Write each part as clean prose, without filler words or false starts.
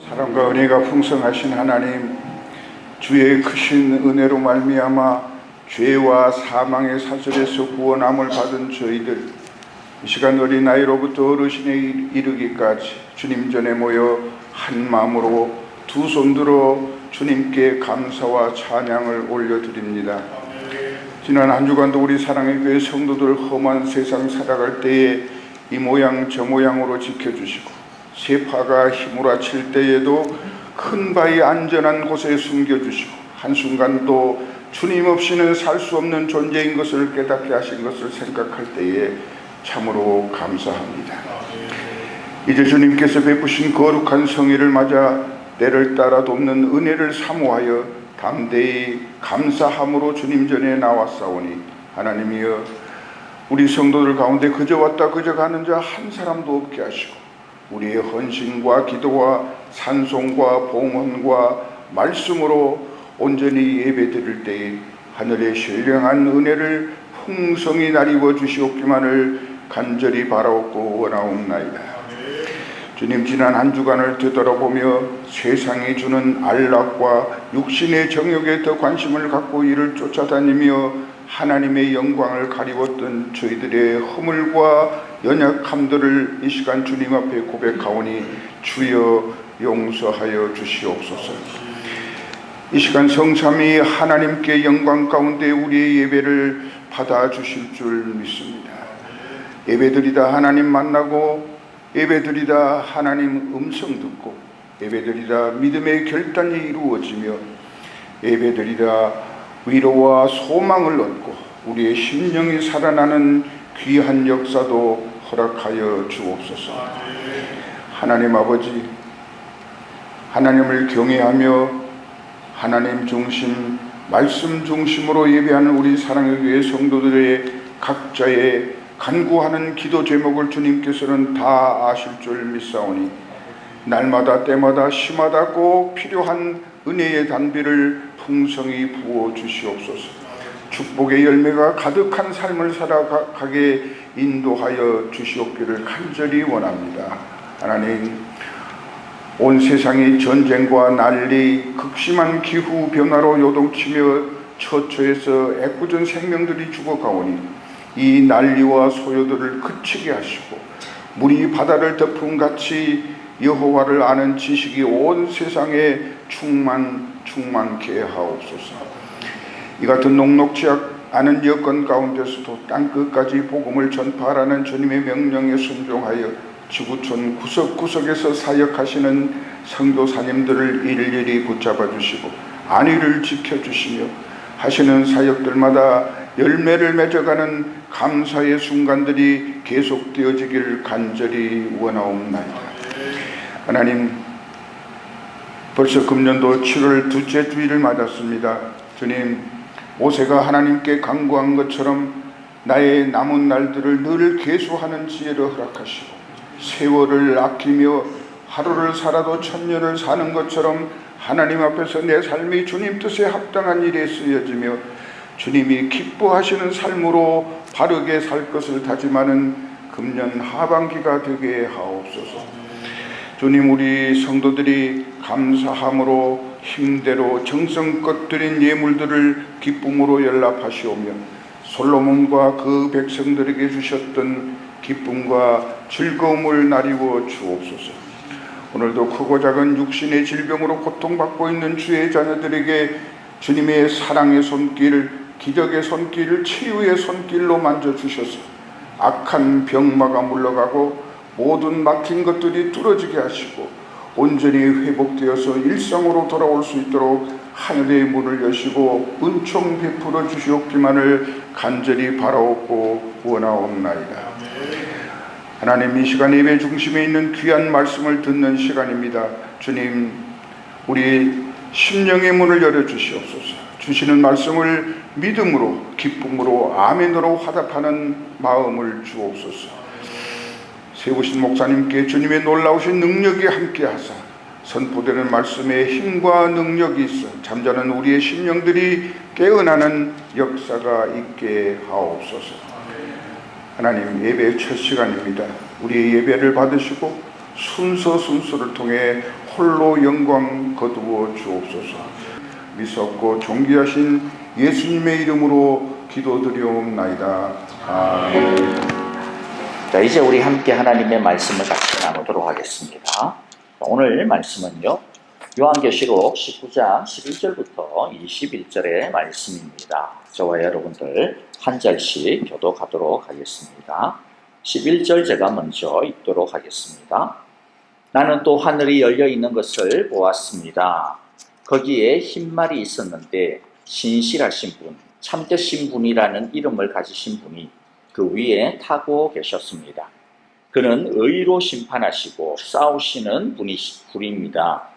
사랑과 은혜가 풍성하신 하나님, 주의 크신 은혜로 말미암아 죄와 사망의 사슬에서 구원함을 받은 저희들, 이 시간 어린아이로부터 어르신에 이르기까지 주님 전에 모여 한 마음으로 두 손 들어 주님께 감사와 찬양을 올려드립니다. 지난 한 주간도 우리 사랑의 교회 성도들 험한 세상 살아갈 때에 이 모양 저 모양으로 지켜주시고, 세파가 휘몰아칠 때에도 큰 바위 안전한 곳에 숨겨주시고, 한순간도 주님 없이는 살 수 없는 존재인 것을 깨닫게 하신 것을 생각할 때에 참으로 감사합니다. 이제 주님께서 베푸신 거룩한 성의를 맞아 때를 따라 돕는 은혜를 사모하여 담대히 감사함으로 주님 전에 나왔사오니, 하나님이여, 우리 성도들 가운데 그저 왔다 그저 가는 자 한 사람도 없게 하시고, 우리의 헌신과 기도와 찬송과 봉헌과 말씀으로 온전히 예배드릴 때에 하늘의 신령한 은혜를 풍성히 나리워 주시옵기만을 간절히 바라옵고 원하옵나이다. 주님, 지난 한 주간을 되돌아보며 세상이 주는 안락과 육신의 정욕에 더 관심을 갖고 이를 쫓아다니며 하나님의 영광을 가리웠던 저희들의 허물과 연약함들을 이 시간 주님 앞에 고백하오니 주여 용서하여 주시옵소서. 이 시간 성삼위 하나님께 영광 가운데 우리의 예배를 받아주실 줄 믿습니다. 예배드리다 하나님 만나고, 예배드리다 하나님 음성 듣고, 예배드리다 믿음의 결단이 이루어지며, 예배드리다 위로와 소망을 얻고 우리의 심령이 살아나는 귀한 역사도 허락하여 주옵소서. 하나님 아버지, 하나님을 경외하며 하나님 중심, 말씀 중심으로 예배하는 우리 사랑의 교회 성도들의 각자의 간구하는 기도 제목을 주님께서는 다 아실 줄 믿사오니, 날마다 때마다 시마다 꼭 필요한 은혜의 단비를 풍성히 부어 주시옵소서. 축복의 열매가 가득한 삶을 살아가게 인도하여 주시옵기를 간절히 원합니다. 하나님, 온 세상이 전쟁과 난리, 극심한 기후 변화로 요동치며 처처에서 애꿎은 생명들이 죽어가오니 이 난리와 소요들을 그치게 하시고 물이 바다를 덮음같이 여호와를 아는 지식이 온 세상에 충만케 하옵소서. 이 같은 녹록지 않은 여건 가운데서도 땅끝까지 복음을 전파하라는 주님의 명령에 순종하여 지구촌 구석구석에서 사역하시는 선교사님들을 일일이 붙잡아 주시고 안위를 지켜주시며 하시는 사역들마다 열매를 맺어가는 감사의 순간들이 계속되어지기를 간절히 원하옵나이다. 하나님, 벌써 금년도 7월 둘째 주일을 맞았습니다. 주님, 모세가 하나님께 간구한 것처럼 나의 남은 날들을 늘 계수하는 지혜를 허락하시고 세월을 아끼며 하루를 살아도 천년을 사는 것처럼 하나님 앞에서 내 삶이 주님 뜻에 합당한 일에 쓰여지며 주님이 기뻐하시는 삶으로 바르게 살 것을 다짐하는 금년 하반기가 되게 하옵소서. 주님, 우리 성도들이 감사함으로 힘대로 정성껏 드린 예물들을 기쁨으로 연락하시오며 솔로몬과 그 백성들에게 주셨던 기쁨과 즐거움을 나리워 주옵소서. 오늘도 크고 작은 육신의 질병으로 고통받고 있는 주의 자녀들에게 주님의 사랑의 손길, 기적의 손길, 치유의 손길로 만져주셔서 악한 병마가 물러가고 모든 막힌 것들이 뚫어지게 하시고 온전히 회복되어서 일상으로 돌아올 수 있도록 하늘의 문을 여시고 은총 베풀어 주시옵기만을 간절히 바라옵고 원하옵나이다. 하나님, 이 시간 예배 중심에 있는 귀한 말씀을 듣는 시간입니다. 주님, 우리 심령의 문을 열어주시옵소서. 주시는 말씀을 믿음으로 기쁨으로 아멘으로 화답하는 마음을 주옵소서. 세우신 목사님께 주님의 놀라우신 능력이 함께하사 선포되는 말씀에 힘과 능력이 있어 잠자는 우리의 심령들이 깨어나는 역사가 있게 하옵소서. 하나님, 예배의 첫 시간입니다. 우리의 예배를 받으시고 순서를 통해 홀로 영광 거두어 주옵소서. 미섭고 존귀하신 예수님의 이름으로 기도드리옵나이다. 아멘. 자, 이제 우리 함께 하나님의 말씀을 같이 나누도록 하겠습니다. 오늘 말씀은요, 요한계시록 19장 11절부터 21절의 말씀입니다. 저와 여러분들 한 절씩 교독하도록 하겠습니다. 11절 제가 먼저 읽도록 하겠습니다. 나는 또 하늘이 열려 있는 것을 보았습니다. 거기에 흰말이 있었는데 신실하신 분, 참되신 분이라는 이름을 가지신 분이 그 위에 타고 계셨습니다. 그는 의로 심판하시고 싸우시는 분입니다.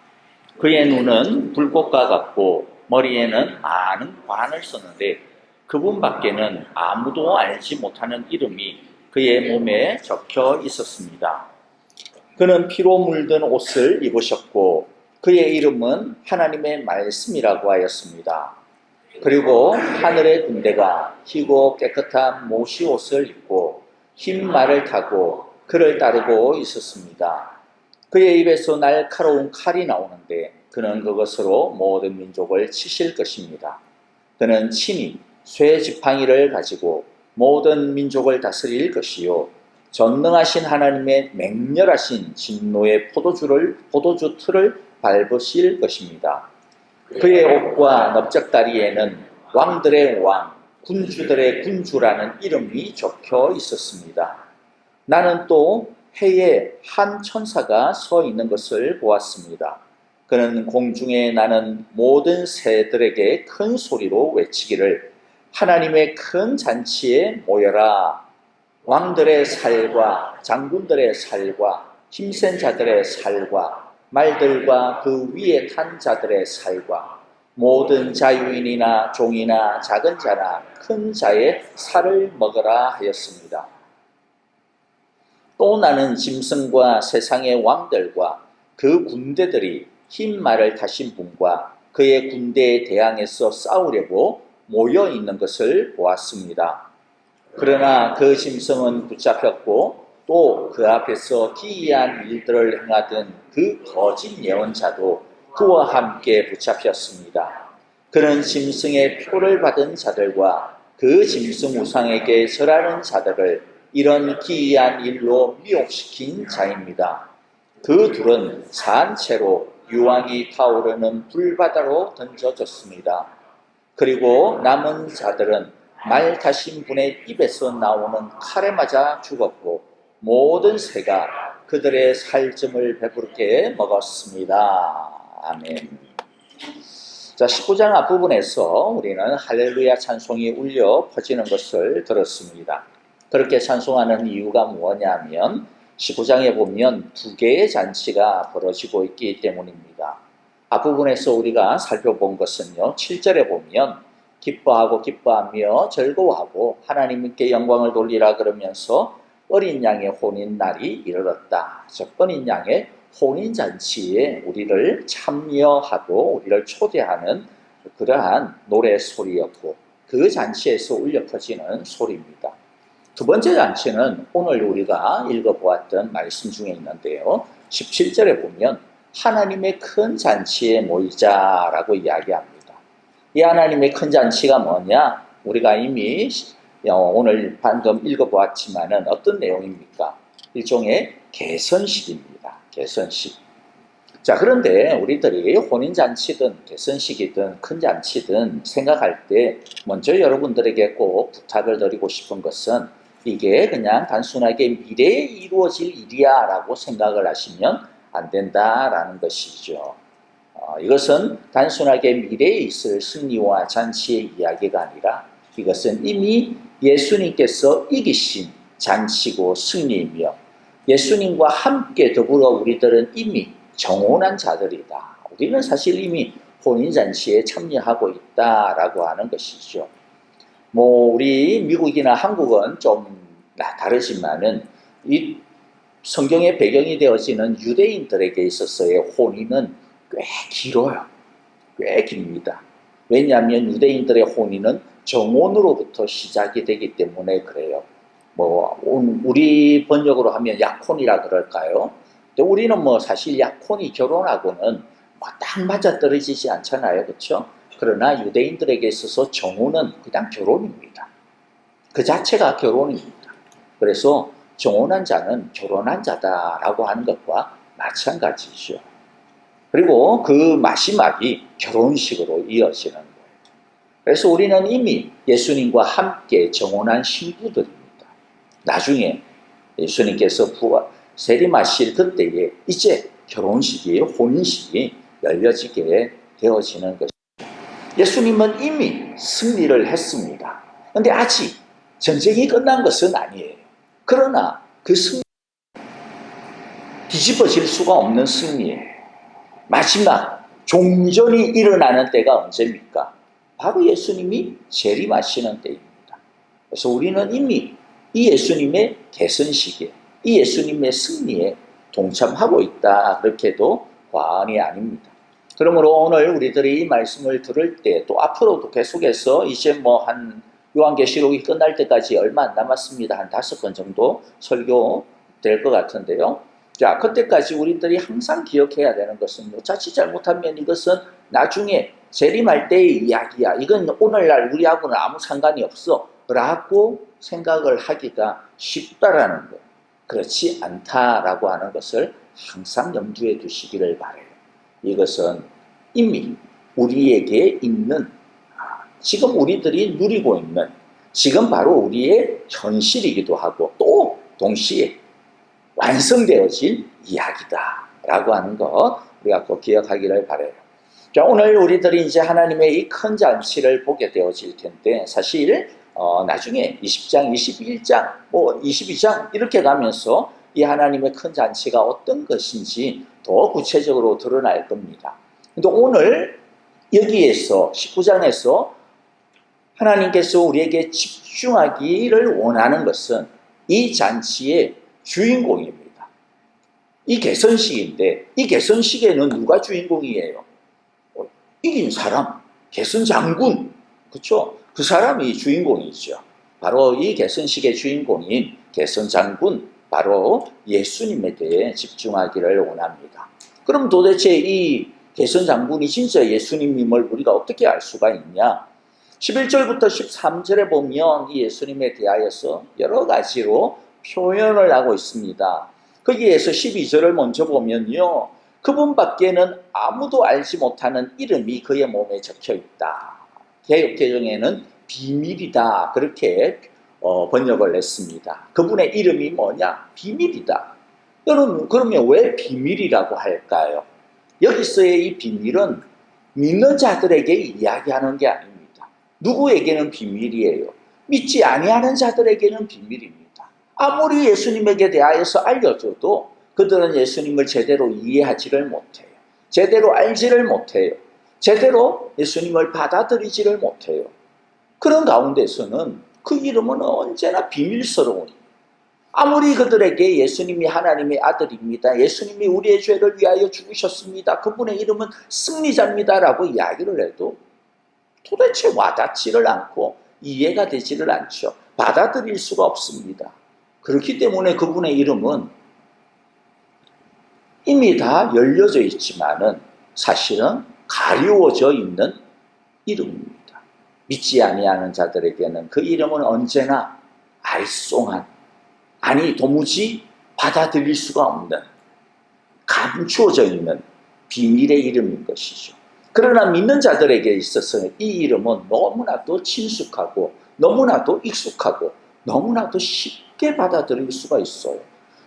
그의 눈은 불꽃과 같고 머리에는 많은 관을 썼는데 그분 밖에는 아무도 알지 못하는 이름이 그의 몸에 적혀 있었습니다. 그는 피로 물든 옷을 입으셨고 그의 이름은 하나님의 말씀이라고 하였습니다. 그리고 하늘의 군대가 희고 깨끗한 모시 옷을 입고 흰 말을 타고 그를 따르고 있었습니다. 그의 입에서 날카로운 칼이 나오는데 그는 그것으로 모든 민족을 치실 것입니다. 그는 친히 쇠 지팡이를 가지고 모든 민족을 다스릴 것이요 전능하신 하나님의 맹렬하신 진노의 포도주 틀을 밟으실 것입니다. 그의 옷과 넓적다리에는 왕들의 왕, 군주들의 군주라는 이름이 적혀 있었습니다. 나는 또 해에 한 천사가 서 있는 것을 보았습니다. 그는 공중에 나는 모든 새들에게 큰 소리로 외치기를 하나님의 큰 잔치에 모여라. 왕들의 살과 장군들의 살과 힘센 자들의 살과 말들과 그 위에 탄 자들의 살과 모든 자유인이나 종이나 작은 자나 큰 자의 살을 먹으라 하였습니다. 또 나는 짐승과 세상의 왕들과 그 군대들이 흰 말을 타신 분과 그의 군대에 대항해서 싸우려고 모여 있는 것을 보았습니다. 그러나 그 짐승은 붙잡혔고 또 그 앞에서 기이한 일들을 행하던 그 거짓 예언자도 그와 함께 붙잡혔습니다. 그는 짐승의 표를 받은 자들과 그 짐승 우상에게 절하는 자들을 이런 기이한 일로 미혹시킨 자입니다. 그 둘은 산 채로 유황이 타오르는 불바다로 던져졌습니다. 그리고 남은 자들은 말 타신 분의 입에서 나오는 칼에 맞아 죽었고 모든 새가 그들의 살점을 배부르게 먹었습니다. 아멘. 자, 19장 앞부분에서 우리는 할렐루야 찬송이 울려 퍼지는 것을 들었습니다. 그렇게 찬송하는 이유가 뭐냐면 19장에 보면 두 개의 잔치가 벌어지고 있기 때문입니다. 앞부분에서 우리가 살펴본 것은요, 7절에 보면 기뻐하고 기뻐하며 즐거워하고 하나님께 영광을 돌리라 그러면서 어린 양의 혼인 날이 이르렀다. 즉 어린 양의 혼인잔치에 우리를 참여하고 우리를 초대하는 그러한 노래 소리였고 그 잔치에서 울려 퍼지는 소리입니다. 두 번째 잔치는 오늘 우리가 읽어보았던 말씀 중에 있는데요. 17절에 보면 하나님의 큰 잔치에 모이자라고 이야기합니다. 이 하나님의 큰 잔치가 뭐냐? 우리가 이미 오늘 방금 읽어보았지만은 어떤 내용입니까? 일종의 개선식입니다. 개선식. 자, 그런데 우리들이 혼인잔치든 개선식이든 큰 잔치든 생각할 때 먼저 여러분들에게 꼭 부탁을 드리고 싶은 것은 이게 그냥 단순하게 미래에 이루어질 일이야 라고 생각을 하시면 안 된다라는 것이죠. 이것은 단순하게 미래에 있을 승리와 잔치의 이야기가 아니라 이것은 이미 예수님께서 이기신 잔치고 승리이며 예수님과 함께 더불어 우리들은 이미 정혼한 자들이다. 우리는 사실 이미 혼인잔치에 참여하고 있다라고 하는 것이죠. 우리 미국이나 한국은 좀 다르지만은 이 성경의 배경이 되어지는 유대인들에게 있어서의 혼인은 꽤 길어요. 꽤 깁니다. 왜냐하면 유대인들의 혼인은 정혼으로부터 시작이 되기 때문에 그래요. 우리 번역으로 하면 약혼이라 그럴까요? 근데 우리는 사실 약혼이 결혼하고는 딱 맞아떨어지지 않잖아요. 그렇죠? 그러나 유대인들에게 있어서 정혼은 그냥 결혼입니다. 그 자체가 결혼입니다. 그래서 정혼한 자는 결혼한 자다라고 하는 것과 마찬가지죠. 그리고 그 마지막이 결혼식으로 이어지는 거예요. 그래서 우리는 이미 예수님과 함께 정혼한 신부들입니다. 나중에 예수님께서 세림하실 그때에 이제 결혼식이, 혼인식이 열려지게 되어지는 것입니다. 예수님은 이미 승리를 했습니다. 그런데 아직 전쟁이 끝난 것은 아니에요. 그러나 그 승리, 뒤집어질 수가 없는 승리예요. 마지막 종전이 일어나는 때가 언제입니까? 바로 예수님이 재림하시는 때입니다. 그래서 우리는 이미 이 예수님의 개선식에, 이 예수님의 승리에 동참하고 있다. 그렇게도 과언이 아닙니다. 그러므로 오늘 우리들이 이 말씀을 들을 때 또 앞으로도 계속해서 이제 한 요한계시록이 끝날 때까지 얼마 안 남았습니다. 한 5번 정도 설교 될 것 같은데요. 자, 그때까지 우리들이 항상 기억해야 되는 것은 자칫 잘못하면 이것은 나중에 재림할 때의 이야기야. 이건 오늘날 우리하고는 아무 상관이 없어. 라고 생각을 하기가 쉽다라는 것. 그렇지 않다라고 하는 것을 항상 염두에 두시기를 바라요. 이것은 이미 우리에게 있는, 지금 우리들이 누리고 있는, 지금 바로 우리의 현실이기도 하고 또 동시에 완성되어진 이야기다라고 하는 것 우리가 꼭 기억하기를 바라요. 자, 오늘 우리들이 이제 하나님의 이 큰 잔치를 보게 되어질 텐데 사실 나중에 20장, 21장, 22장 이렇게 가면서 이 하나님의 큰 잔치가 어떤 것인지 더 구체적으로 드러날 겁니다. 근데 오늘 여기에서 19장에서 하나님께서 우리에게 집중하기를 원하는 것은 이 잔치의 주인공입니다. 이 개선식인데 이 개선식에는 누가 주인공이에요? 이긴 사람, 개선 장군, 그렇죠? 그 사람이 주인공이죠. 바로 이 개선식의 주인공인 개선 장군, 바로 예수님에 대해 집중하기를 원합니다. 그럼 도대체 이 개선 장군이 진짜 예수님임을 우리가 어떻게 알 수가 있냐? 11절부터 13절에 보면 이 예수님에 대하여서 여러 가지로 표현을 하고 있습니다. 거기에서 12절을 먼저 보면요, 그분밖에는 아무도 알지 못하는 이름이 그의 몸에 적혀 있다. 개역개정에는 비밀이다, 그렇게 번역을 했습니다. 그분의 이름이 뭐냐? 비밀이다. 여러분, 그러면 왜 비밀이라고 할까요? 여기서의 이 비밀은 믿는 자들에게 이야기하는 게 아닙니다. 누구에게는 비밀이에요? 믿지 아니하는 자들에게는 비밀입니다. 아무리 예수님에게 대하여서 알려줘도 그들은 예수님을 제대로 이해하지를 못해요. 제대로 알지를 못해요. 제대로 예수님을 받아들이지를 못해요. 그런 가운데서는 그 이름은 언제나 비밀스러운, 아무리 그들에게 예수님이 하나님의 아들입니다, 예수님이 우리의 죄를 위하여 죽으셨습니다, 그분의 이름은 승리자입니다 라고 이야기를 해도 도대체 와닿지를 않고 이해가 되지를 않죠. 받아들일 수가 없습니다. 그렇기 때문에 그분의 이름은 이미 다 열려져 있지만은 사실은 가리워져 있는 이름입니다. 믿지 아니하는 자들에게는 그 이름은 언제나 알쏭한, 아니 도무지 받아들일 수가 없는, 감추어져 있는 비밀의 이름인 것이죠. 그러나 믿는 자들에게 있어서는 이 이름은 너무나도 친숙하고 너무나도 익숙하고 너무나도 쉽게 받아들일 수가 있어요.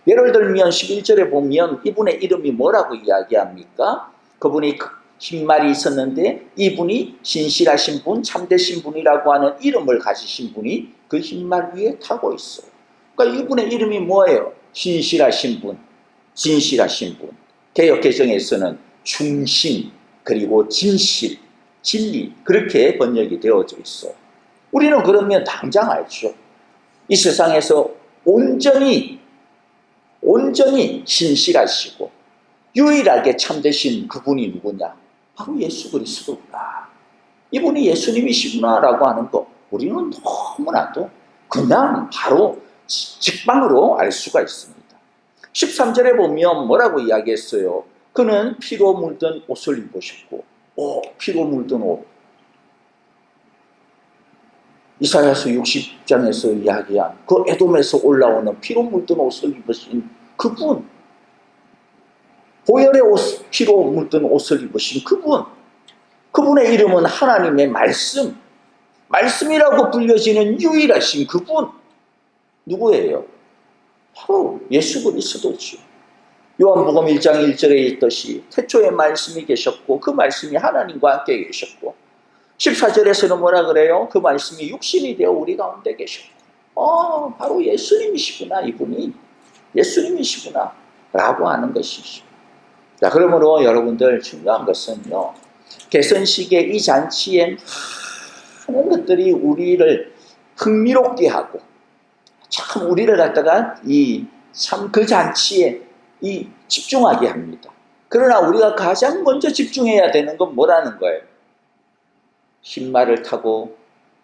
예를 들면 11절에 보면 이분의 이름이 뭐라고 이야기합니까? 그분이 흰말이 있었는데 이분이 신실하신 분, 참되신 분이라고 하는 이름을 가지신 분이 그 흰말 위에 타고 있어요. 그러니까 이분의 이름이 뭐예요? 신실하신 분, 진실하신 분. 개역개정에서는 충신, 그리고 진실, 진리, 그렇게 번역이 되어져 있어요. 우리는 그러면 당장 알죠. 이 세상에서 온전히 신실하시고 유일하게 참되신 그분이 누구냐? 바로 예수 그리스도구나. 이분이 예수님이시구나 라고 하는 거 우리는 너무나도 그냥 바로 직방으로 알 수가 있습니다. 13절에 보면 뭐라고 이야기했어요? 그는 피로 물든 옷을 입으셨고, 피로 물든 옷. 이사야서 60장에서 이야기한 그 에돔에서 올라오는 피로 물든 옷을 입으신 그분, 보혈의 옷, 피로 물든 옷을 입으신 그분, 그분의 이름은 하나님의 말씀, 말씀이라고 불려지는 유일하신 그분, 누구예요? 바로 예수 그리스도죠. 요한복음 1장 1절에 있듯이 태초에 말씀이 계셨고 그 말씀이 하나님과 함께 계셨고, 14절에서는 뭐라 그래요? 그 말씀이 육신이 되어 우리 가운데 계셨고, 바로 예수님이시구나, 이분이 예수님이시구나 라고 하는 것이죠. 자, 그러므로 여러분들 중요한 것은요, 개선식의 이 잔치에 많은 것들이 우리를 흥미롭게 하고 참 우리를 갖다가 참 그 잔치에 집중하게 합니다. 그러나 우리가 가장 먼저 집중해야 되는 건 뭐라는 거예요? 흰말을 타고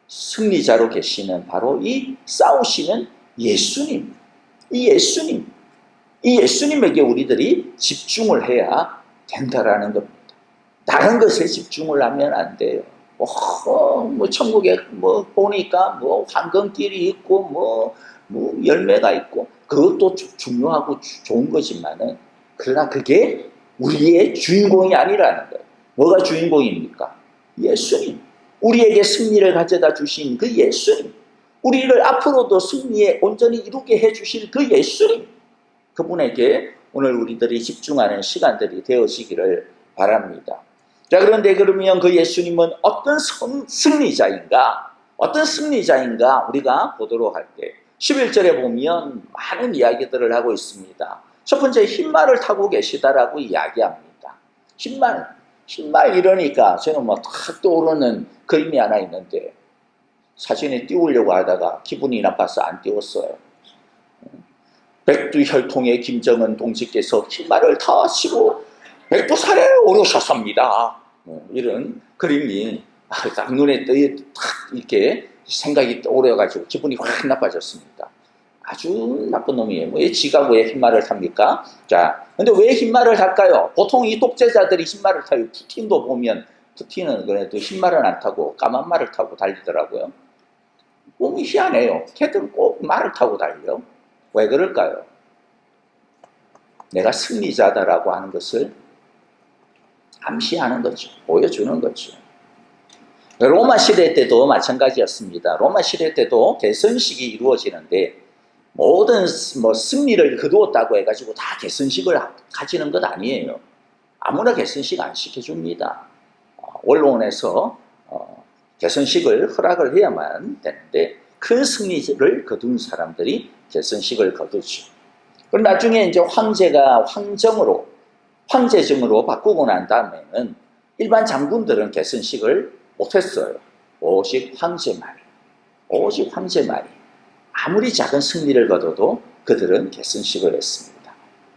승리자로 계시는 바로 이 싸우시는 예수님, 이 예수님에게 우리들이 집중을 해야 된다라는 겁니다. 다른 것에 집중을 하면 안 돼요. 천국에 보니까 황금길이 있고 열매가 있고 그것도 중요하고 좋은 거지만은, 그러나 그게 우리의 주인공이 아니라는 거예요. 뭐가 주인공입니까? 예수님. 우리에게 승리를 가져다 주신 그 예수님. 우리를 앞으로도 승리에 온전히 이루게 해주실 그 예수님. 그분에게 오늘 우리들이 집중하는 시간들이 되어지기를 바랍니다. 자, 그런데 그러면 그 예수님은 어떤 승리자인가? 우리가 보도록 할게요. 11절에 보면 많은 이야기들을 하고 있습니다. 첫 번째, 흰말을 타고 계시다라고 이야기합니다. 흰말 이러니까 저는 탁 떠오르는 그림이 하나 있는데, 사진에 띄우려고 하다가 기분이 나빠서 안 띄웠어요. 백두혈통의 김정은 동지께서 흰말을 타시고 백두산에 오르셨습니다. 이런 그림이 딱 눈에 딱 이렇게 생각이 떠오르어가지고 기분이 확 나빠졌습니다. 아주 나쁜 놈이에요. 왜 지가 왜 흰말을 탑니까? 자, 근데 왜 흰말을 탈까요? 보통 이 독재자들이 흰말을 타요. 푸틴도 보면, 푸틴은 그래도 흰말은 안 타고 까만 말을 타고 달리더라고요. 몸이 희한해요. 걔들은 꼭 말을 타고 달려. 왜 그럴까요? 내가 승리자다라고 하는 것을 암시하는 거죠. 보여주는 거죠. 로마 시대 때도 마찬가지였습니다. 로마 시대 때도 개선식이 이루어지는데 모든 승리를 거두었다고 해가지고 다 개선식을 가지는 것 아니에요. 아무나 개선식 안 시켜줍니다. 원로원에서 개선식을 허락을 해야만 되는데 큰 승리를 거둔 사람들이 개선식을 거두죠. 그럼 나중에 이제 황제가 황제정으로 바꾸고 난 다음에는 일반 장군들은 개선식을 못했어요. 오직 황제만이. 아무리 작은 승리를 거둬도 그들은 개선식을 했습니다.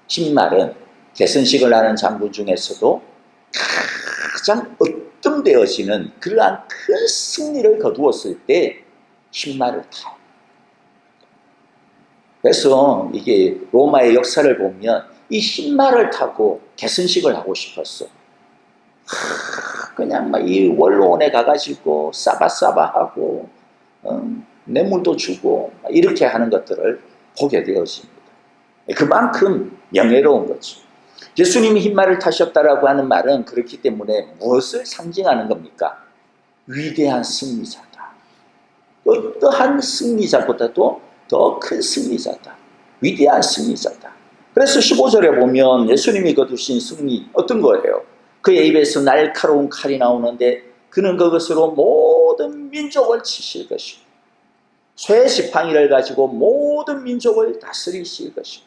흰말은 개선식을 하는 장군 중에서도 가장 으뜸되어지는 그러한 큰 승리를 거두었을 때 흰말을 타요. 그래서 이게 로마의 역사를 보면 이 흰말을 타고 개선식을 하고 싶었어. 그냥 막 이 원로원에 가가지고 싸바싸바하고 뇌물도 주고 이렇게 하는 것들을 보게 되었습니다. 그만큼 명예로운 거죠. 예수님이 흰말을 타셨다라고 하는 말은 그렇기 때문에 무엇을 상징하는 겁니까? 위대한 승리자다. 어떠한 승리자보다도 더 큰 승리자다. 위대한 승리자다. 그래서 15절에 보면 예수님이 거두신 승리 어떤 거예요? 그의 입에서 날카로운 칼이 나오는데 그는 그것으로 모든 민족을 치실 것이고 쇠 지팡이를 가지고 모든 민족을 다스리실 것이고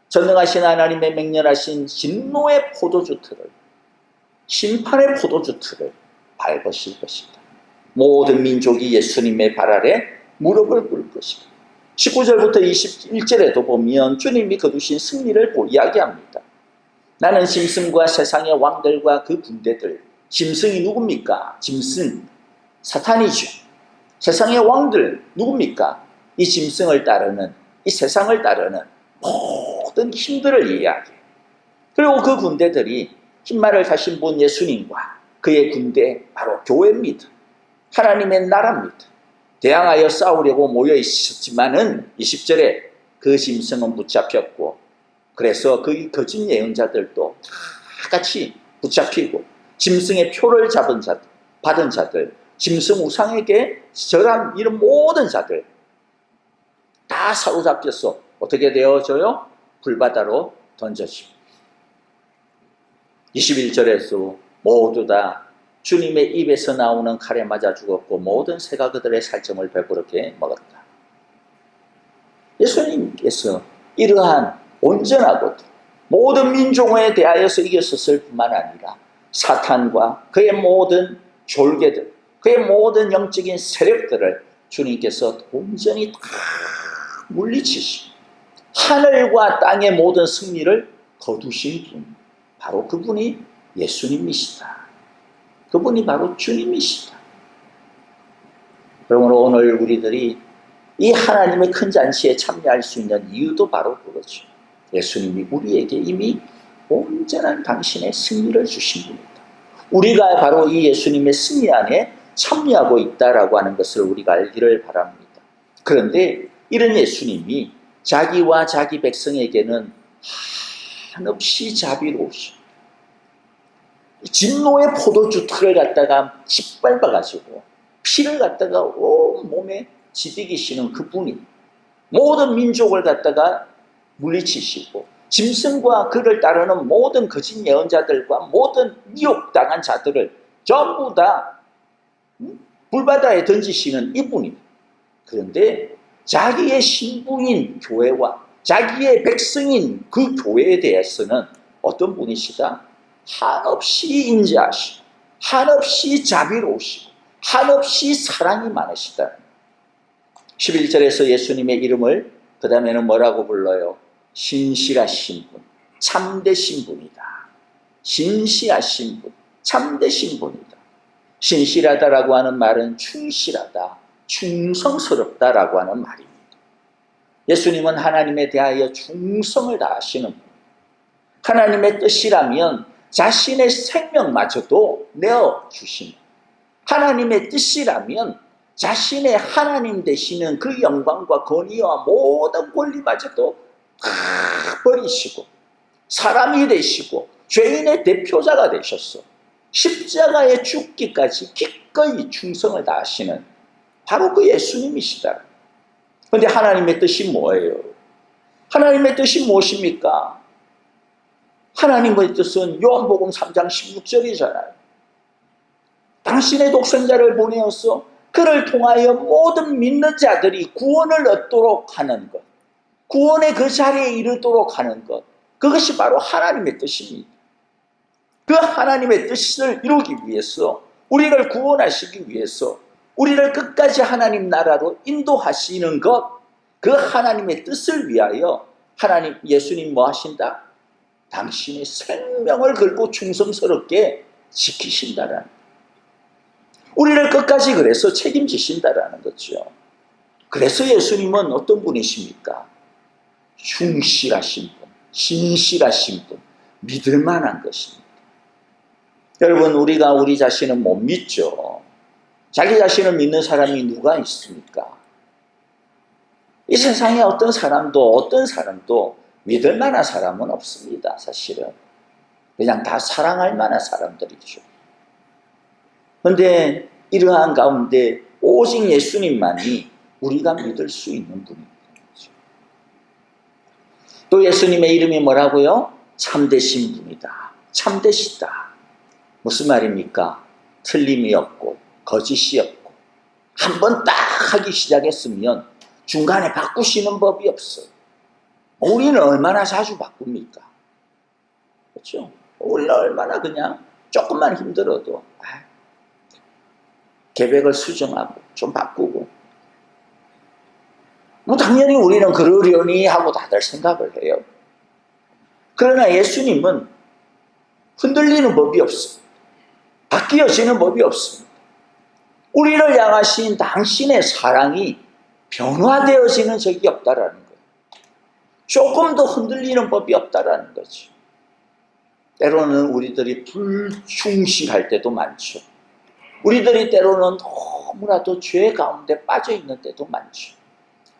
전능하신 하나님의 맹렬하신 진노의 포도주 틀을 심판의 포도주 틀을 밟으실 것이다. 모든 민족이 예수님의 발 아래 무릎을 꿇을 것이다. 19절부터 21절에도 보면 주님이 거두신 승리를 이야기합니다. 나는 짐승과 세상의 왕들과 그 군대들. 짐승이 누굽니까? 짐승 사탄이죠. 세상의 왕들 누굽니까? 이 짐승을 따르는, 이 세상을 따르는 모든 힘들을 이야기해요. 그리고 그 군대들이 흰말을 타신 분 예수님과 그의 군대 바로 교회입니다. 하나님의 나라입니다. 대항하여 싸우려고 모여 있었지만은 20절에 그 짐승은 붙잡혔고 그래서 그 거짓 예언자들도 다 같이 붙잡히고 짐승의 표를 받은 자들, 짐승 우상에게 절한 이런 모든 자들 다 사로잡혀서 어떻게 되어져요? 불바다로 던져집니다. 21절에서 모두 다 주님의 입에서 나오는 칼에 맞아 죽었고 모든 새가 그들의 살점을 배부르게 먹었다. 예수님께서 이러한 온전하고 모든 민족에 대하여서 이겼었을 뿐만 아니라 사탄과 그의 모든 졸개들, 그의 모든 영적인 세력들을 주님께서 온전히 다 물리치시고 하늘과 땅의 모든 승리를 거두신 분, 바로 그분이 예수님이시다. 그분이 바로 주님이시다. 그러므로 오늘 우리들이 이 하나님의 큰 잔치에 참여할 수 있는 이유도 바로 그거죠. 예수님이 우리에게 이미 온전한 당신의 승리를 주신 분이다. 우리가 바로 이 예수님의 승리 안에 참여하고 있다라고 하는 것을 우리가 알기를 바랍니다. 그런데 이런 예수님이 자기와 자기 백성에게는 한없이 자비로우시고 진노의 포도주 틀을 갖다가 짓밟아가지고 피를 갖다가 온 몸에 지비기시는 그분이 모든 민족을 갖다가 물리치시고 짐승과 그를 따르는 모든 거짓 예언자들과 모든 미혹당한 자들을 전부 다 불바다에 던지시는 이분이 그런데 자기의 신부인 교회와 자기의 백성인 그 교회에 대해서는 어떤 분이시다? 한없이 인자하시고 한없이 자비로우시고 한없이 사랑이 많으시다. 11절에서 예수님의 이름을 그 다음에는 뭐라고 불러요? 신실하신 분, 참되신 분이다. 신실하신 분, 참되신 분이다. 신실하다라고 하는 말은 충실하다, 충성스럽다라고 하는 말입니다. 예수님은 하나님에 대하여 충성을 다하시는 분. 하나님의 뜻이라면 자신의 생명마저도 내어주신, 하나님의 뜻이라면 자신의 하나님 되시는 그 영광과 권위와 모든 권리마저도 다 버리시고 사람이 되시고 죄인의 대표자가 되셨어. 십자가에 죽기까지 기꺼이 충성을 다하시는 바로 그 예수님이시다. 그런데 하나님의 뜻이 뭐예요? 하나님의 뜻이 무엇입니까? 하나님의 뜻은 요한복음 3장 16절이잖아요. 당신의 독생자를 보내어서 그를 통하여 모든 믿는 자들이 구원을 얻도록 하는 것, 구원의 그 자리에 이르도록 하는 것, 그것이 바로 하나님의 뜻입니다. 그 하나님의 뜻을 이루기 위해서, 우리를 구원하시기 위해서, 우리를 끝까지 하나님 나라로 인도하시는 것, 그 하나님의 뜻을 위하여 하나님, 예수님 뭐 하신다? 당신의 생명을 걸고 충성스럽게 지키신다라는, 우리를 끝까지 그래서 책임지신다라는 거죠. 그래서 예수님은 어떤 분이십니까? 충실하신 분, 신실하신 분, 믿을 만한 것입니다. 여러분, 우리가 우리 자신은 못 믿죠. 자기 자신을 믿는 사람이 누가 있습니까? 이 세상에 어떤 사람도 믿을 만한 사람은 없습니다. 사실은 그냥 다 사랑할 만한 사람들이죠. 그런데 이러한 가운데 오직 예수님만이 우리가 믿을 수 있는 분입니다. 또 예수님의 이름이 뭐라고요? 참되신 분이다. 참되시다. 무슨 말입니까? 틀림이 없고 거짓이 없고, 한번 딱 하기 시작했으면 중간에 바꾸시는 법이 없어요. 우리는 얼마나 자주 바꿉니까? 그렇죠? 우리는 얼마나 그냥 조금만 힘들어도 계획을 수정하고 좀 바꾸고, 뭐 당연히 우리는 그러려니 하고 다들 생각을 해요. 그러나 예수님은 흔들리는 법이 없습니다. 바뀌어지는 법이 없습니다. 우리를 향하신 당신의 사랑이 변화되어지는 적이 없다라는 거예요. 조금 더 흔들리는 법이 없다라는 거죠. 때로는 우리들이 불충실할 때도 많죠. 우리들이 때로는 너무나도 죄 가운데 빠져 있는 때도 많죠.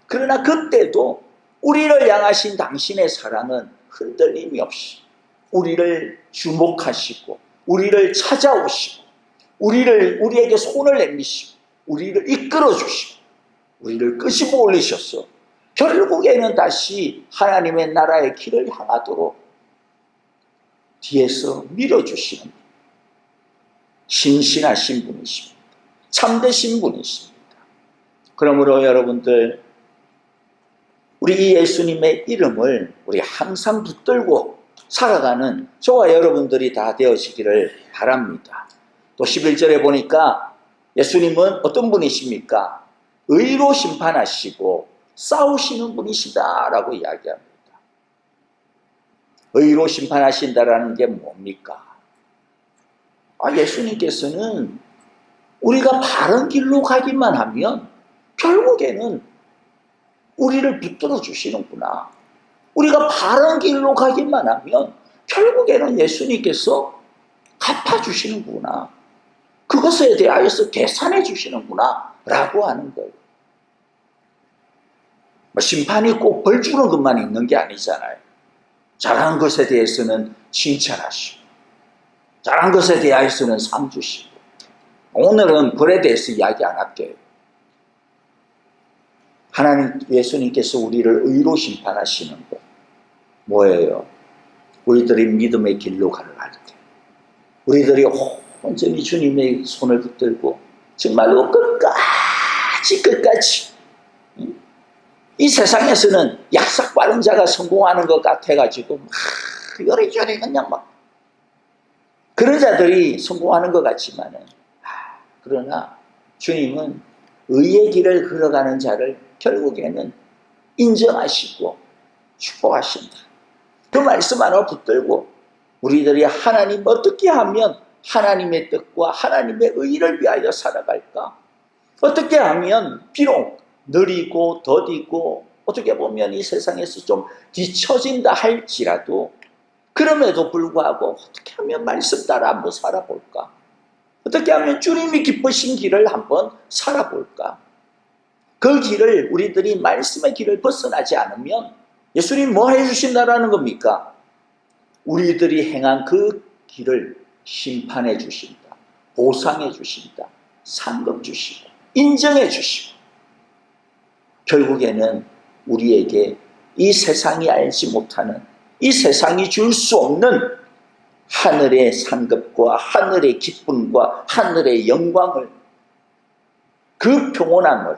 그러나 그때도 우리를 향하신 당신의 사랑은 흔들림이 없이 우리를 주목하시고, 우리를 찾아오시고, 우리에게 손을 내미시고, 우리를 이끌어 주시고, 우리를 끄집어 올리셔서 결국에는 다시 하나님의 나라의 길을 향하도록 뒤에서 밀어주시는 분. 신실하신 분이십니다. 참되신 분이십니다. 그러므로 여러분들, 우리 예수님의 이름을 우리 항상 붙들고 살아가는 저와 여러분들이 다 되어지기를 바랍니다. 또 11절에 보니까 예수님은 어떤 분이십니까? 의로 심판하시고 싸우시는 분이시다라고 이야기합니다. 의로 심판하신다라는 게 뭡니까? 예수님께서는 우리가 바른 길로 가기만 하면 결국에는 우리를 붙들어 주시는구나. 우리가 바른 길로 가기만 하면 결국에는 예수님께서 갚아주시는구나. 그것에 대하여서 계산해 주시는구나 라고 하는 거예요. 심판이 꼭 벌 주는 것만 있는 게 아니잖아요. 잘한 것에 대해서는 칭찬하시고, 잘한 것에 대해서는 상 주시고. 오늘은 벌에 대해서 이야기 안 할게요. 하나님, 예수님께서 우리를 의로 심판하시는 것 뭐예요? 우리들이 믿음의 길로 걸어갈 때, 우리들이 온전히 주님의 손을 붙들고 정말로 끝까지 이 세상에서는 약삭 빠른 자가 성공하는 것 같아가지고 요리조리 그냥 그런 자들이 성공하는 것 같지만은, 그러나 주님은 의의 길을 걸어가는 자를 결국에는 인정하시고 축복하신다. 그 말씀 하나 붙들고 우리들이 하나님 어떻게 하면 하나님의 뜻과 하나님의 의를 위하여 살아갈까? 어떻게 하면 비록 느리고 더디고 어떻게 보면 이 세상에서 좀 뒤처진다 할지라도 그럼에도 불구하고 어떻게 하면 말씀 따라 한번 살아볼까? 어떻게 하면 주님이 기쁘신 길을 한번 살아볼까? 그 길을 우리들이 말씀의 길을 벗어나지 않으면 예수님 뭐 해주신다라는 겁니까? 우리들이 행한 그 길을 심판해 주신다. 보상해 주신다. 상급 주시고 인정해 주시고 결국에는 우리에게 이 세상이 알지 못하는 이 세상이 줄 수 없는 하늘의 상급과 하늘의 기쁨과 하늘의 영광을 그 평온함을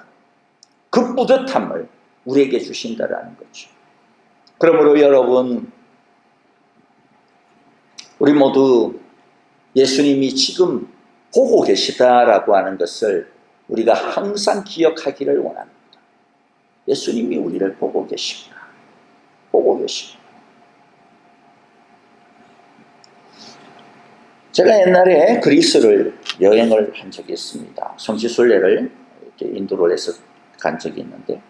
그 뿌듯함을 우리에게 주신다라는 거죠. 그러므로 여러분 우리 모두 예수님이 지금 보고 계시다라고 하는 것을 우리가 항상 기억하기를 원합니다. 예수님이 우리를 보고 계십니다. 보고 계십니다. 제가 옛날에 그리스를 여행을 한 적이 있습니다. 성지순례를 이렇게 인도를 해서 간 적이 있는데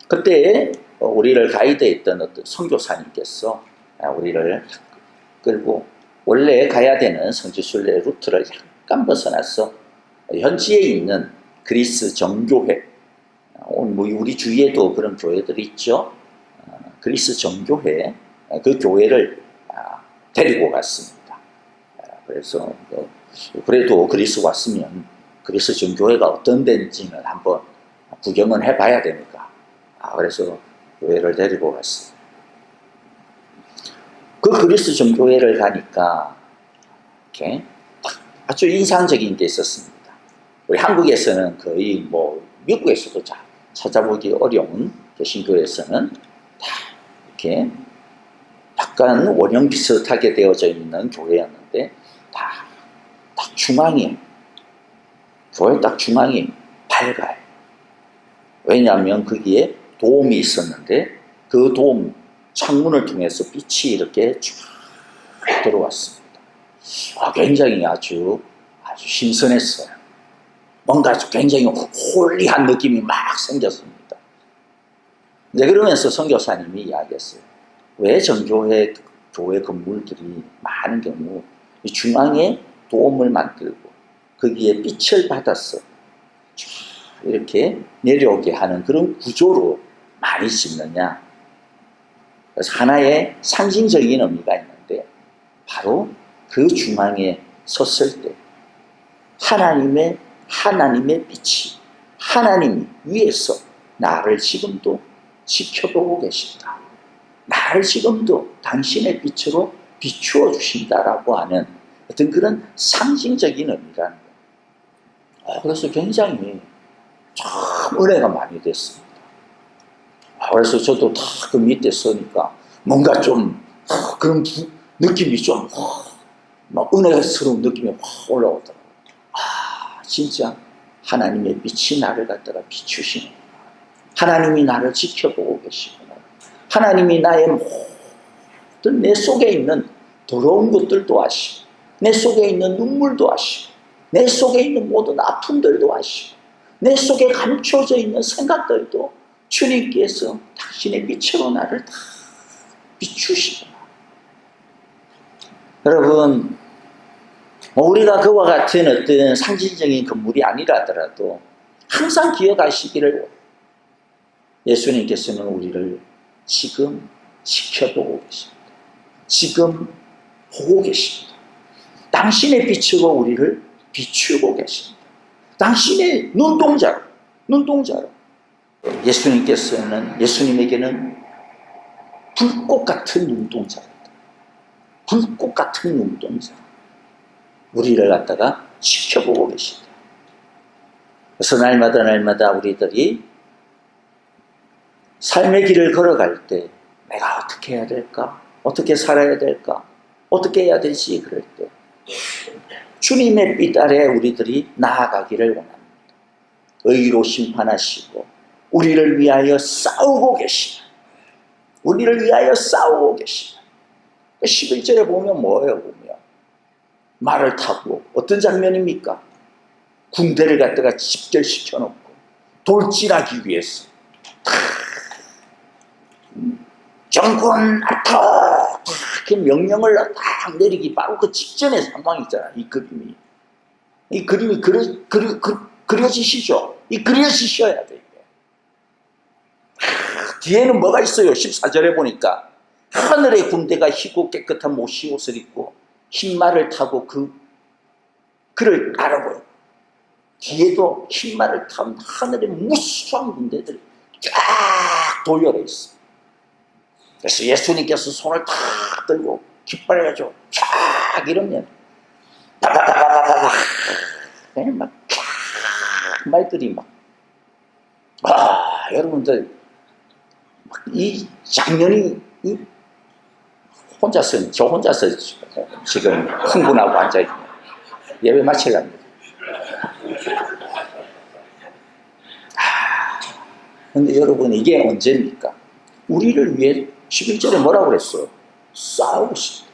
그때 우리를 가이드했던 어떤 선교사님께서 우리를 끌고 원래 가야 되는 성지순례 루트를 약간 벗어나서 현지에 있는 그리스 정교회, 뭐 우리 주위에도 그런 교회들이 있죠. 그리스 정교회, 그 교회를 데리고 갔습니다. 그래서 그래도 그리스 왔으면 그리스 정교회가 어떤 데인지는 한번 구경은 해봐야 되니까 그래서 교회를 데리고 갔습니다. 그 그리스 정교회를 가니까 이렇게 아주 인상적인 게 있었습니다. 우리 한국에서는 거의 뭐 미국에서도 찾아보기 어려운 신교에서는 다 이렇게 약간 원형 비슷하게 되어져 있는 교회였는데 딱 중앙에 교회 딱 중앙이 밝아요. 왜냐하면 거기에 도움이 있었는데 그 도움 창문을 통해서 빛이 이렇게 쭉 들어왔습니다. 굉장히 아주 신선했어요. 뭔가 굉장히 홀리한 느낌이 막 생겼습니다. 이제 그러면서 선교사님이 이야기했어요. 왜 정교회 교회 건물들이 많은 경우 이 중앙에 도움을 만들고 거기에 빛을 받아서 이렇게 내려오게 하는 그런 구조로 많이 짓느냐. 그래서 하나의 상징적인 의미가 있는데 바로 그 중앙에 섰을 때 하나님의 빛이 하나님 위에서 나를 지금도 지켜보고 계신다. 나를 지금도 당신의 빛으로 비추어 주신다라고 하는 어떤 그런 상징적인 의미라는 거예요. 그래서 굉장히 참 은혜가 많이 됐습니다. 그래서 저도 다 그 밑에 서니까 뭔가 좀 그런 느낌이 좀 은혜스러운 느낌이 확 올라오더라고요. 진짜 하나님의 빛이 나를 갖다가 비추시는구나. 하나님이 나를 지켜보고 계시구나. 하나님이 나의 모든 내 속에 있는 더러운 것들도 아시고 내 속에 있는 눈물도 아시고 내 속에 있는 모든 아픔들도 아시고 내 속에 감춰져 있는 생각들도 주님께서 당신의 빛으로 나를 다 비추시구나. 여러분 우리가 그와 같은 어떤 상징적인 건물이 아니라더라도 항상 기억하시기를 원해요. 예수님께서는 우리를 지금 지켜보고 계십니다. 지금 보고 계십니다. 당신의 빛으로 우리를 비추고 계십니다. 당신의 눈동자로 예수님에게는 불꽃 같은 눈동자입니다. 불꽃 같은 눈동자. 우리를 갖다가 지켜보고 계십니다. 그래서 날마다 우리들이 삶의 길을 걸어갈 때 내가 어떻게 해야 될까? 어떻게 살아야 될까? 어떻게 해야 되지? 그럴 때 주님의 빛 아래 우리들이 나아가기를 원합니다. 의로 심판하시고 우리를 위하여 싸우고 계시는 11절에 보면 뭐예요? 말을 타고 어떤 장면입니까? 군대를 갖다가 집결시켜 놓고 돌진하기 위해서 정권 아타 그 명령을 딱 내리기 바로 그 직전의 상황이잖아. 이 그림이 그려지시죠. 그려지셔야 돼. 뒤에는 뭐가 있어요? 14절에 보니까 하늘의 군대가 희고 깨끗한 못이옷을 입고 흰 말을 타고 그를 따라보여. 뒤에도 흰 말을 탄 하늘의 무수한 군대들이 쫙 도열해 있어. 그래서 예수님께서 손을 탁 들고 깃발을 가지고 쫙 이러면 바바바바바바 그냥 막 쫙 말들이 여러분들 이 장면이 저 혼자서 지금 흥분하고 앉아있네요. 예배 마치려합니다. 근데 여러분 이게 언제입니까? 우리를 위해 11절에 뭐라고 그랬어요? 싸우고 싶다.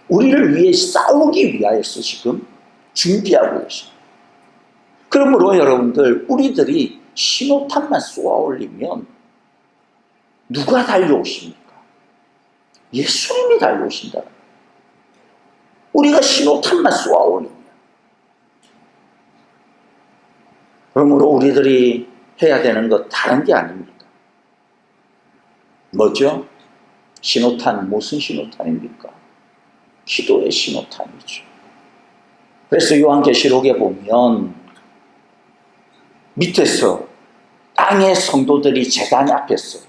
우리를 위해 싸우기 위하여서 지금 준비하고 계십니다. 그러므로 여러분들 우리들이 신호탄만 쏘아 올리면 누가 달려오십니까? 예수님이 달려오신다. 우리가 신호탄만 쏘아 올리면. 그러므로 우리들이 해야 되는 것 다른 게 아닙니다. 뭐죠? 신호탄, 무슨 신호탄입니까? 기도의 신호탄이죠. 그래서 요한계시록에 보면 밑에서 땅의 성도들이 제단 앞에서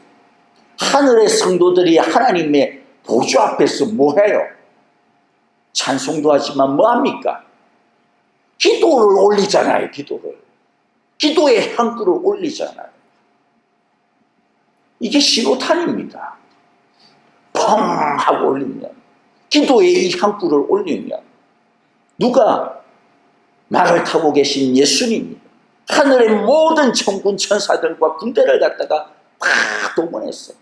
하늘의 성도들이 하나님의 보좌 앞에서 뭐해요? 찬송도 하지만 뭐합니까? 기도를 올리잖아요. 기도의 향구를 올리잖아요. 이게 신호탄입니다. 펑 하고 올리면, 기도의 이 향구를 올리면 누가 말을 타고 계신 예수님이 하늘의 모든 천군 천사들과 군대를 갖다가 팍 동원했어.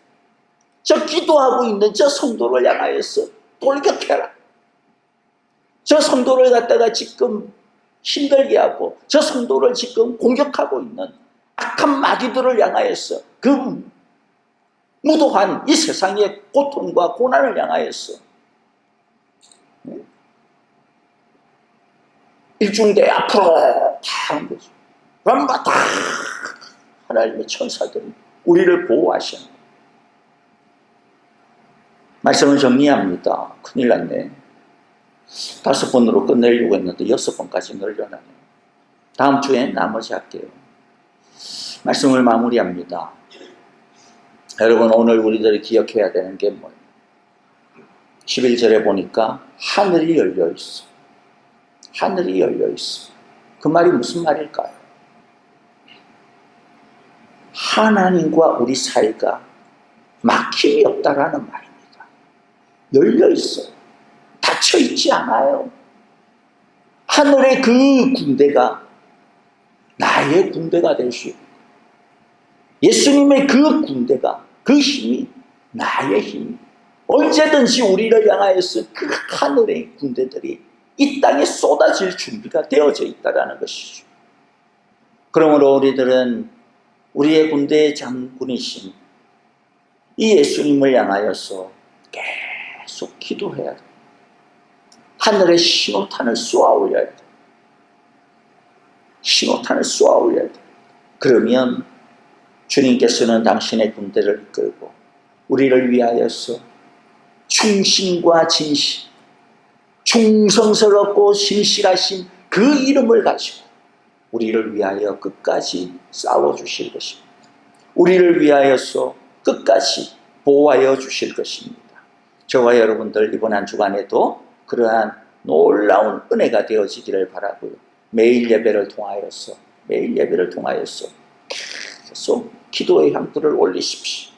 저 기도하고 있는 저 성도를 향하여서 돌격해라. 저 성도를 갖다가 지금 힘들게 하고 저 성도를 지금 공격하고 있는 악한 마귀들을 향하여서 그 무도한 이 세상의 고통과 고난을 향하여서 일중대 앞으로 다 하는 거죠. 그럼 다 하나님의 천사들이 우리를 보호하시는 거예요. 말씀을 정리합니다. 큰일 났네. 5번으로 끝내려고 했는데 6번까지 늘려나네요. 다음 주엔 나머지 할게요. 말씀을 마무리합니다. 여러분 오늘 우리들이 기억해야 되는 게 뭐예요? 11절에 보니까 하늘이 열려 있어. 하늘이 열려 있어. 그 말이 무슨 말일까요? 하나님과 우리 사이가 막힘이 없다라는 말입니다. 열려 있어요. 닫혀 있지 않아요. 하늘의 그 군대가 나의 군대가 될 수 있고, 예수님의 그 군대가, 그 힘이 나의 힘이 언제든지 우리를 향하여서 그 하늘의 군대들이 이 땅에 쏟아질 준비가 되어져 있다는 것이죠. 그러므로 우리들은 우리의 군대의 장군이신 이 예수님을 향하여서 계속 기도해야 돼. 하늘의 신호탄을 쏘아 올려야 돼. 신호탄을 쏘아 올려야 돼. 그러면 주님께서는 당신의 군대를 이끌고 우리를 위하여서 충신과 진실, 충성스럽고 신실하신 그 이름을 가지고 우리를 위하여 끝까지 싸워주실 것입니다. 우리를 위하여서 끝까지 보호하여 주실 것입니다. 저와 여러분들 이번 한 주간에도 그러한 놀라운 은혜가 되어지기를 바라고요. 매일 예배를 통하여서 계속 기도의 향기를 올리십시오.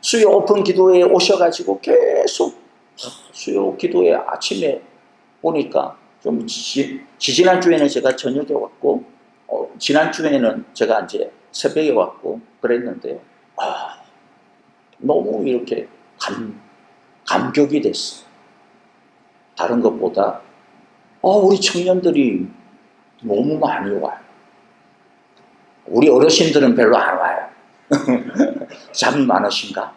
수요 오픈 기도회에 오셔가지고 계속 수요 기도회 아침에 오니까 좀 지난 주에는 제가 저녁에 왔고 지난 주에는 제가 이제 새벽에 왔고 그랬는데요. 너무 이렇게 감격이 됐어요. 다른 것보다 우리 청년들이 너무 많이 와요. 우리 어르신들은 별로 안 와요. 잠이 많으신가?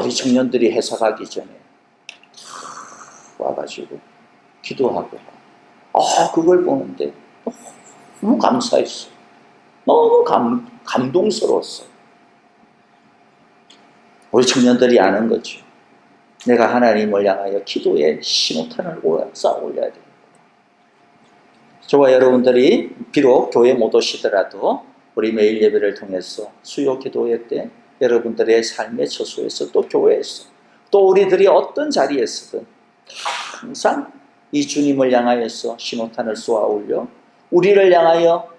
우리 청년들이 회사 가기 전에 와가지고 기도하고 그걸 보는데 너무 감사했어요. 너무 감동스러웠어요. 우리 청년들이 아는 거죠. 내가 하나님을 향하여 기도의 신호탄을 쌓아 올려야 됩니다. 저와 여러분들이 비록 교회 못 오시더라도 우리 매일 예배를 통해서 수요 기도회 때 여러분들의 삶의 처소에서 또 교회에서 또 우리들이 어떤 자리에서든 항상 이 주님을 향하여서 신호탄을 쏘아 올려 우리를 향하여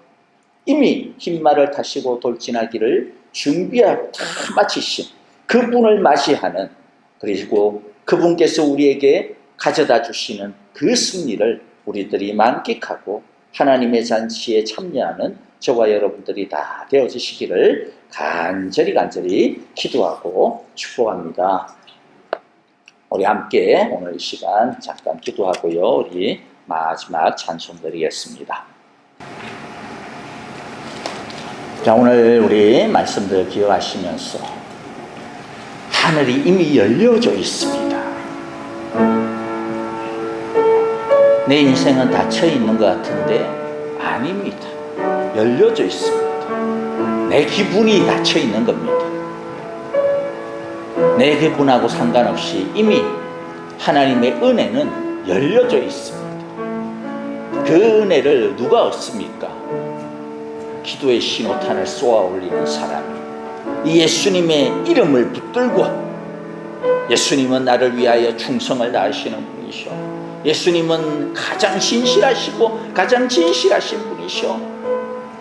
이미 흰말을 타시고 돌진하기를 준비하고 다 마치신 그분을 맞이하는, 그리고 그분께서 우리에게 가져다 주시는 그 승리를 우리들이 만끽하고 하나님의 잔치에 참여하는 저와 여러분들이 다 되어지시기를 간절히 기도하고 축복합니다. 우리 함께 오늘 이 시간 잠깐 기도하고요. 우리 마지막 찬송 드리겠습니다. 자, 오늘 우리 말씀들 기억하시면서 하늘이 이미 열려져 있습니다. 내 인생은 닫혀 있는 것 같은데 아닙니다. 열려져 있습니다. 내 기분이 닫혀 있는 겁니다. 내 기분하고 상관없이 이미 하나님의 은혜는 열려져 있습니다. 그 은혜를 누가 얻습니까? 기도의 신호탄을 쏘아 올리는 사람이 이 예수님의 이름을 붙들고, 예수님은 나를 위하여 충성을 다하시는 분이시오. 예수님은 가장 신실하시고 가장 진실하신 분이시오.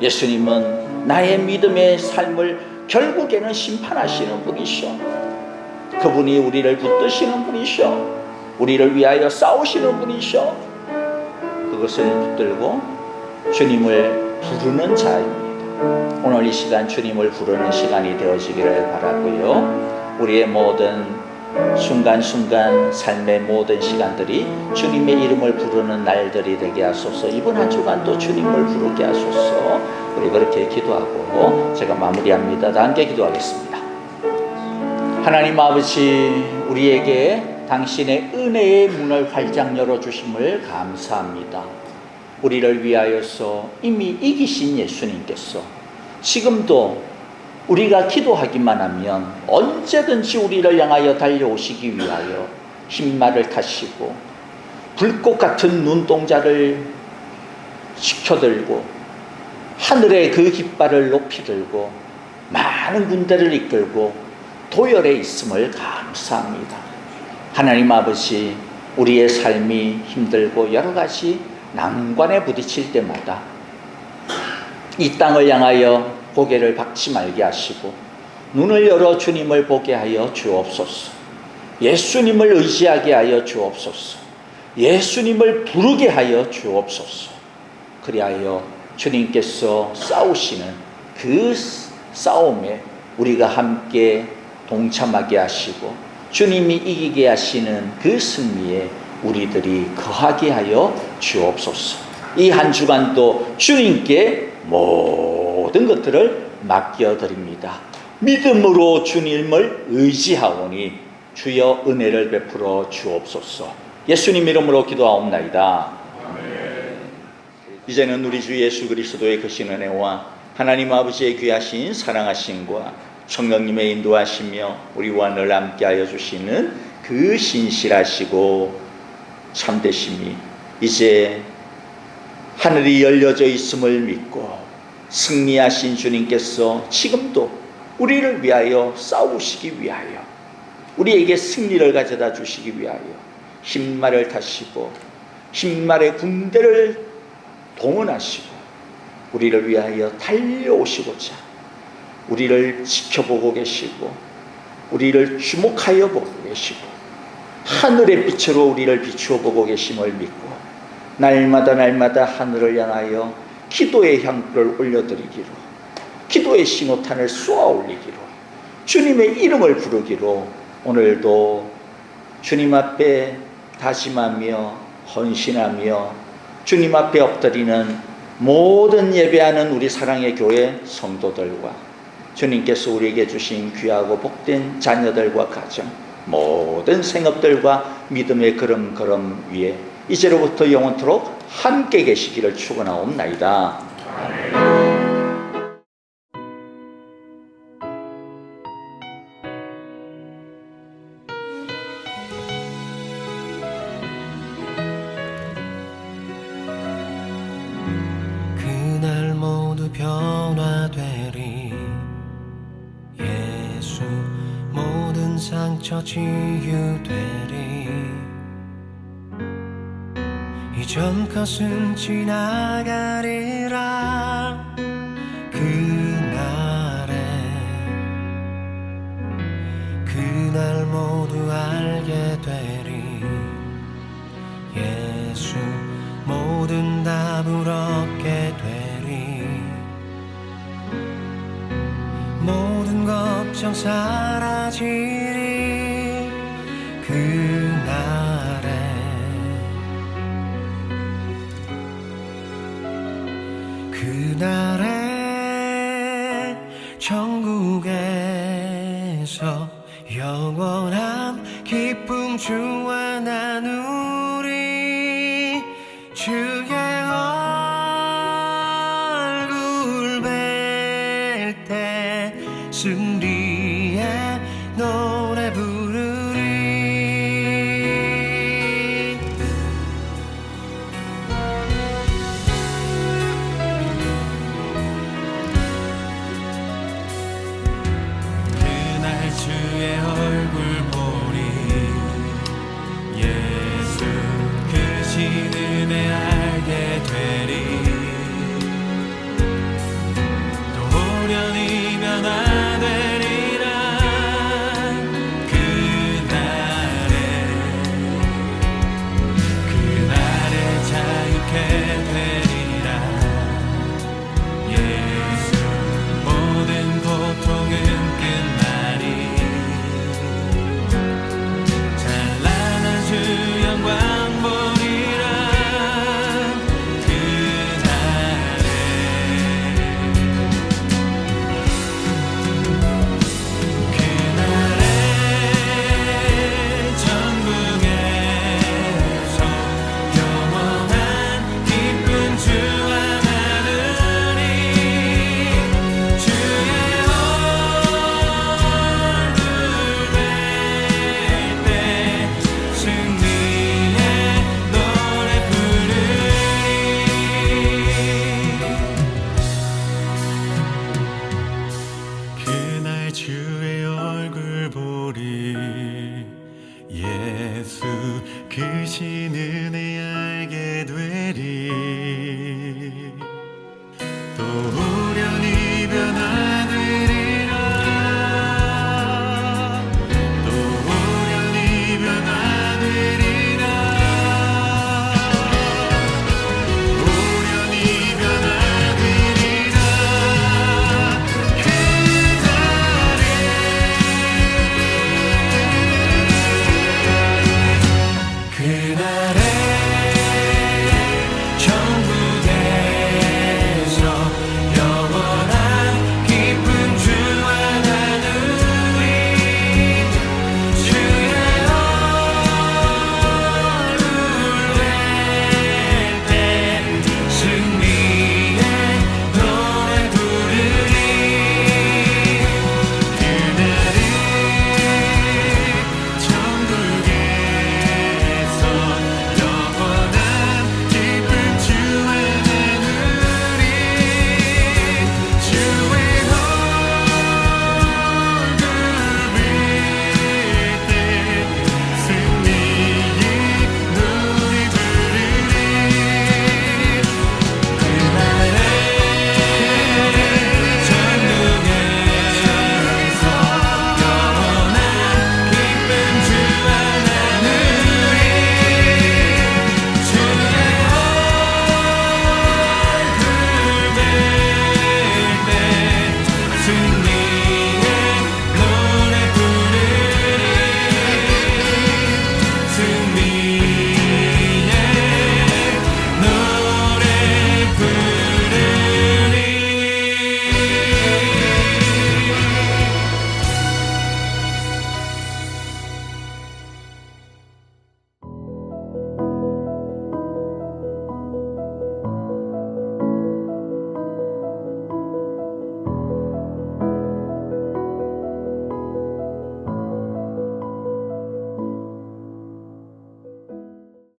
예수님은 나의 믿음의 삶을 결국에는 심판하시는 분이시오. 그분이 우리를 붙드시는 분이시오. 우리를 위하여 싸우시는 분이시오. 그것을 붙들고 주님을 부르는 자입니다. 오늘 이 시간 주님을 부르는 시간이 되어지기를 바라고요. 우리의 모든 순간순간 삶의 모든 시간들이 주님의 이름을 부르는 날들이 되게 하소서. 이번 한 주간도 주님을 부르게 하소서. 우리 그렇게 기도하고 제가 마무리합니다. 다 함께 기도하겠습니다. 하나님 아버지, 우리에게 당신의 은혜의 문을 활짝 열어주심을 감사합니다. 우리를 위하여서 이미 이기신 예수님께서 지금도 우리가 기도하기만 하면 언제든지 우리를 향하여 달려오시기 위하여 흰말을 타시고 불꽃 같은 눈동자를 지켜들고 하늘의 그 깃발을 높이 들고 많은 군대를 이끌고 도열에 있음을 감사합니다. 하나님 아버지, 우리의 삶이 힘들고 여러 가지 난관에 부딪힐 때마다 이 땅을 향하여 고개를 박지 말게 하시고 눈을 열어 주님을 보게 하여 주옵소서. 예수님을 의지하게 하여 주옵소서. 예수님을 부르게 하여 주옵소서. 그리하여 주님께서 싸우시는 그 싸움에 우리가 함께 동참하게 하시고 주님이 이기게 하시는 그 승리에 우리들이 거하게 하여 주옵소서. 이 한 주간도 주님께 모든 것들을 맡겨드립니다. 믿음으로 주님을 의지하오니 주여 은혜를 베풀어 주옵소서. 예수님 이름으로 기도하옵나이다. 아멘. 이제는 우리 주 예수 그리스도의 크신 은혜와 하나님 아버지의 귀하신 사랑하심과 성령님의 인도하시며 우리와 늘 함께하여 주시는 그 신실하시고 참되심이 이제 하늘이 열려져 있음을 믿고 승리하신 주님께서 지금도 우리를 위하여 싸우시기 위하여 우리에게 승리를 가져다 주시기 위하여 흰말을 타시고 흰말의 군대를 동원하시고 우리를 위하여 달려오시고자 우리를 지켜보고 계시고 우리를 주목하여 보고 계시고 하늘의 빛으로 우리를 비추어 보고 계심을 믿고 날마다 하늘을 향하여 기도의 향불을 올려드리기로, 기도의 신호탄을 쏘아 올리기로, 주님의 이름을 부르기로 오늘도 주님 앞에 다짐하며 헌신하며 주님 앞에 엎드리는 모든 예배하는 우리 사랑의 교회 성도들과 주님께서 우리에게 주신 귀하고 복된 자녀들과 가정, 모든 생업들과 믿음의 걸음 위에 이제로부터 영원토록 함께 계시기를 축원하옵나이다. 그날 모두 변화되리. 예수 모든 상처 치유되리. 이전 것은 지나가리라. 그날 모두 알게 되리. 예수 모든 답을 얻게 되리. 모든 걱정 사라지리. 그날에 천국에서 영원한 기쁨 주와 나누리. 주의 얼굴 뵐 때 승리의 노래 부르리. 그날 주의 얼굴 보리. 예수 그 신은혜 알게 되리. 또 호련히 변화되리라. 그날에 자유케 되리라. 예수 모든 고통은 끝나리. 찬란한 주 영광 보리라. 그날에 천국에서 영원한 기쁨 주와 나누리. 주의 얼굴 뵐 때 승리의 노래 부르리. 그날 주의 얼굴 보리. 예수 그 신은혜 알게 되리. 또